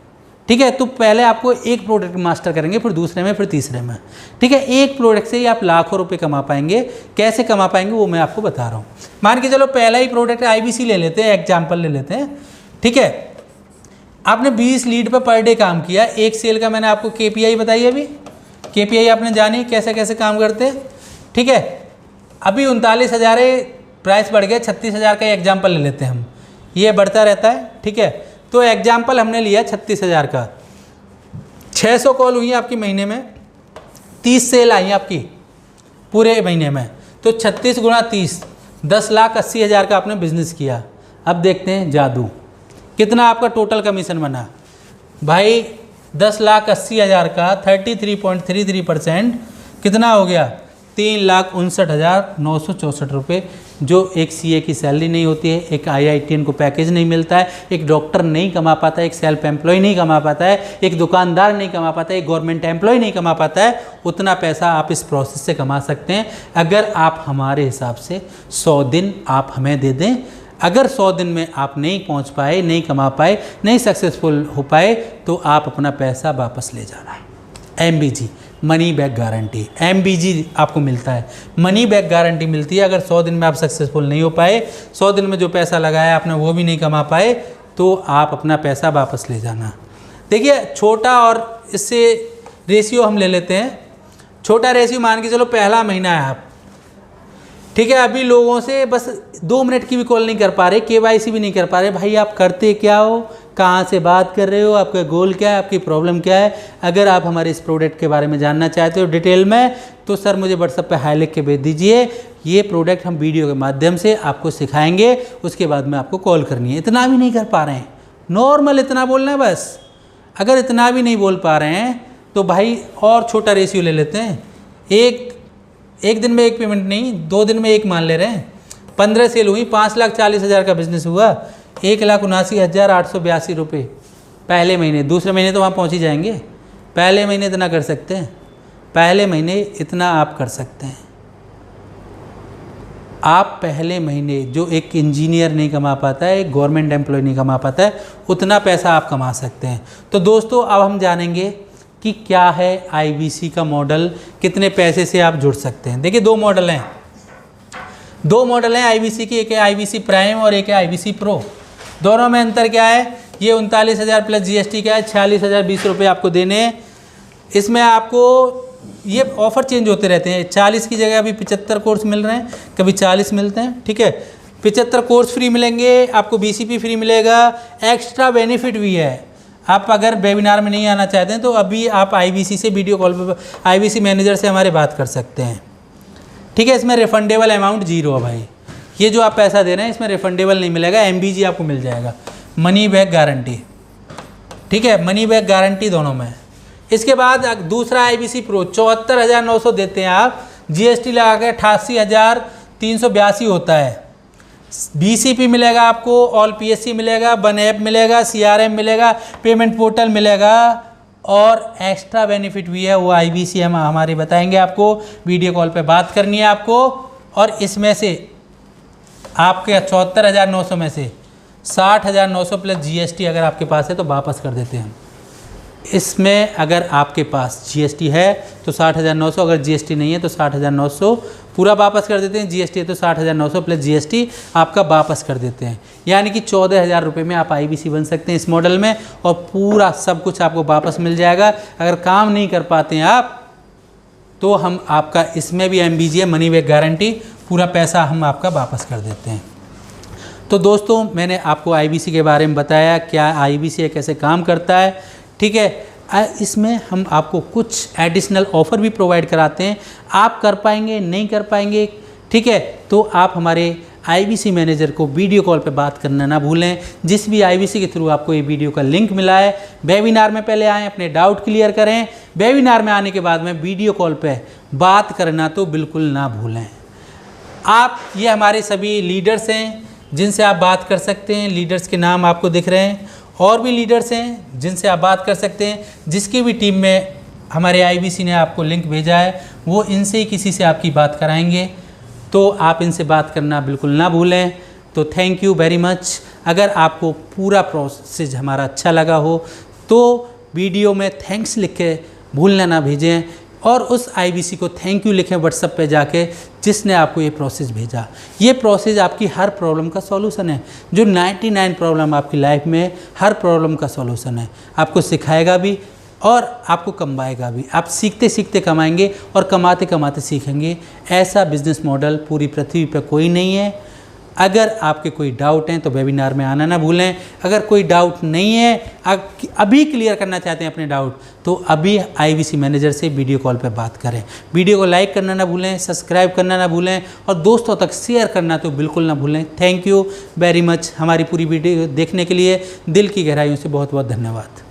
ठीक है। तो पहले आपको एक प्रोडक्ट मास्टर करेंगे, फिर दूसरे में, फिर तीसरे में, ठीक है। एक प्रोडक्ट से ही आप लाखों रुपए कमा पाएंगे। कैसे कमा पाएंगे वो मैं आपको बता रहा हूँ। मान के चलो पहला ही प्रोडक्ट IBC ले लेते हैं, एग्जाम्पल ले लेते हैं, ठीक है। आपने 20 लीड पर डे काम किया, एक सेल का मैंने आपको KPI बताई, अभी KPI आपने जानी कैसे कैसे काम करते हैं, ठीक है। अभी 39,000 प्राइस बढ़ गया, 36,000 का एग्जाम्पल ले लेते हैं हम, ये बढ़ता रहता है, ठीक है। तो एग्जाम्पल हमने लिया 36,000 का, 600 कॉल हुई आपकी महीने में, 30 सेल आई आपकी पूरे महीने में, तो 36 गुणा 30, 10,80,000 का आपने बिजनेस किया। अब देखते हैं जादू, कितना आपका टोटल कमीशन बना। भाई 10,80,000 का 33.33% कितना हो गया, 3,59,964 रुपये, जो एक CA की सैलरी नहीं होती है, एक IITN को पैकेज नहीं मिलता है, एक डॉक्टर नहीं कमा पाता है, एक सेल्फ एम्प्लॉय नहीं कमा पाता है, एक दुकानदार नहीं कमा पाता है, एक गवर्नमेंट एम्प्लॉय नहीं कमा पाता है। उतना पैसा आप इस प्रोसेस से कमा सकते हैं अगर आप हमारे हिसाब से 100 दिन आप हमें दे दें। अगर 100 दिन में आप नहीं पहुंच पाए, नहीं कमा पाए, नहीं सक्सेसफुल हो पाए, तो आप अपना पैसा वापस ले जाना। MBG money back guarantee, MBG आपको मिलता है, मनी बैक गारंटी मिलती है। अगर 100 दिन में आप सक्सेसफुल नहीं हो पाए, 100 दिन में जो पैसा लगाया आपने वो भी नहीं कमा पाए, तो आप अपना पैसा वापस ले जाना। देखिए छोटा, और इससे रेशियो हम ले लेते हैं, छोटा रेशियो मान के चलो पहला महीना है आप, ठीक है, अभी लोगों से बस 2 मिनट की भी कॉल नहीं कर पा रहे, KYC भी नहीं कर पा रहे। भाई आप करते क्या हो, कहाँ से बात कर रहे हो, आपका गोल क्या है, आपकी प्रॉब्लम क्या है। अगर आप हमारे इस प्रोडक्ट के बारे में जानना चाहते हो डिटेल में तो सर मुझे व्हाट्सएप पे हाई लिख के भेज दीजिए। ये प्रोडक्ट हम वीडियो के माध्यम से आपको सिखाएंगे, उसके बाद में आपको कॉल करनी है। इतना भी नहीं कर पा रहे हैं, नॉर्मल इतना बोलना है बस। अगर इतना भी नहीं बोल पा रहे हैं तो भाई और छोटा रेशियो ले लेते हैं। एक दिन में एक पेमेंट नहीं, 2 दिन में एक मान ले रहे हैं। 15 सेल हुई, 5,40,000 का बिजनेस हुआ, 1,79,882 रुपये पहले महीने। दूसरे महीने तो वहाँ पहुँच ही जाएंगे, पहले महीने इतना कर सकते हैं, पहले महीने इतना आप कर सकते हैं। आप पहले महीने जो एक इंजीनियर नहीं कमा पाता है, एक गवर्नमेंट एम्प्लॉय नहीं कमा पाता है, उतना पैसा आप कमा सकते हैं। तो दोस्तों अब हम जानेंगे कि क्या है IBC का मॉडल, कितने पैसे से आप जुड़ सकते हैं। देखिए 2 मॉडल हैं, 2 मॉडल हैं IBC की, एक है IBC प्राइम और एक है IBC प्रो। दोनों में अंतर क्या है, ये 39,000 प्लस GST का है, 46,020 रुपये आपको देने हैं। इसमें आपको ये ऑफ़र चेंज होते रहते हैं, 40 की जगह अभी 75 कोर्स मिल रहे हैं, कभी 40 मिलते हैं, ठीक है। 75 कोर्स फ्री मिलेंगे, आपको BCP फ्री मिलेगा, एक्स्ट्रा बेनिफिट भी है। आप अगर वेबिनार में नहीं आना चाहते हैं तो अभी आप IBC से वीडियो कॉल पर IBC मैनेजर से हमारे बात कर सकते हैं, ठीक है। इसमें रिफंडेबल अमाउंट 0 है भाई, ये जो आप पैसा दे रहे हैं इसमें रिफंडेबल नहीं मिलेगा, MBG आपको मिल जाएगा, मनी बैक गारंटी, ठीक है, मनी बैक गारंटी दोनों में। इसके बाद दूसरा IBC प्रो 74,900 देते हैं आप, GST लगा के 88,382 होता है। BCP मिलेगा आपको, ऑल PSC मिलेगा, वन ऐप मिलेगा, CRM मिलेगा, पेमेंट पोर्टल मिलेगा और एक्स्ट्रा बेनिफिट भी है, वो IBC हम हमारे बताएंगे आपको, वीडियो कॉल पे बात करनी है आपको। और इसमें से आपके 74,900 में से 60,900 प्लस GST अगर आपके पास है तो वापस कर देते हैं। इसमें अगर आपके पास GST है तो 60,900, अगर GST नहीं है तो 60,900 पूरा वापस कर देते हैं। GST है तो 60,900 प्लस GST आपका वापस कर देते हैं, यानी कि 14,000 रुपये में आप IBC बन सकते हैं इस मॉडल में, और पूरा सब कुछ आपको वापस मिल जाएगा। अगर काम नहीं कर पाते हैं आप तो हम आपका इसमें भी MBG है, मनी बैक गारंटी, पूरा पैसा हम आपका वापस कर देते हैं। तो दोस्तों मैंने आपको IBC के बारे में बताया, क्या IBC है, कैसे काम करता है, ठीक है। इसमें हम आपको कुछ एडिशनल ऑफ़र भी प्रोवाइड कराते हैं, आप कर पाएंगे नहीं कर पाएंगे, ठीक है। तो आप हमारे IBC मैनेजर को वीडियो कॉल पे बात करना ना भूलें। जिस भी IBC के थ्रू आपको ये वीडियो का लिंक मिला है, वेबिनार में पहले आएँ, अपने डाउट क्लियर करें, वेबिनार में आने के बाद में वीडियो कॉल पे बात करना तो बिल्कुल ना भूलें। आप ये हमारे सभी लीडर्स हैं जिनसे आप बात कर सकते हैं, लीडर्स के नाम आपको दिख रहे हैं, और भी लीडर्स हैं जिनसे आप बात कर सकते हैं। जिसकी भी टीम में हमारे IBC ने आपको लिंक भेजा है वो इनसे ही किसी से आपकी बात कराएंगे, तो आप इनसे बात करना बिल्कुल ना भूलें। तो थैंक यू वेरी मच। अगर आपको पूरा प्रोसेस हमारा अच्छा लगा हो तो वीडियो में थैंक्स लिख के भूलना ना भेजें, और उस IBC को थैंक यू लिखें व्हाट्सएप पे जाके जिसने आपको ये प्रोसेस भेजा। ये प्रोसेस आपकी हर प्रॉब्लम का सॉल्यूशन है, जो 99 प्रॉब्लम आपकी लाइफ में, हर प्रॉब्लम का सॉल्यूशन है। आपको सिखाएगा भी और आपको कमाएगा भी। आप सीखते सीखते कमाएंगे और कमाते कमाते सीखेंगे। ऐसा बिजनेस मॉडल पूरी पृथ्वी पर कोई नहीं है। अगर आपके कोई डाउट हैं तो वेबिनार में आना ना भूलें। अगर कोई डाउट नहीं है, अभी क्लियर करना चाहते हैं अपने डाउट, तो अभी IBC मैनेजर से वीडियो कॉल पे बात करें। वीडियो को लाइक करना ना भूलें, सब्सक्राइब करना ना भूलें और दोस्तों तक शेयर करना तो बिल्कुल ना भूलें। Thank you very much. हमारी पूरी वीडियो देखने के लिए दिल की गहराइयों से बहुत बहुत धन्यवाद।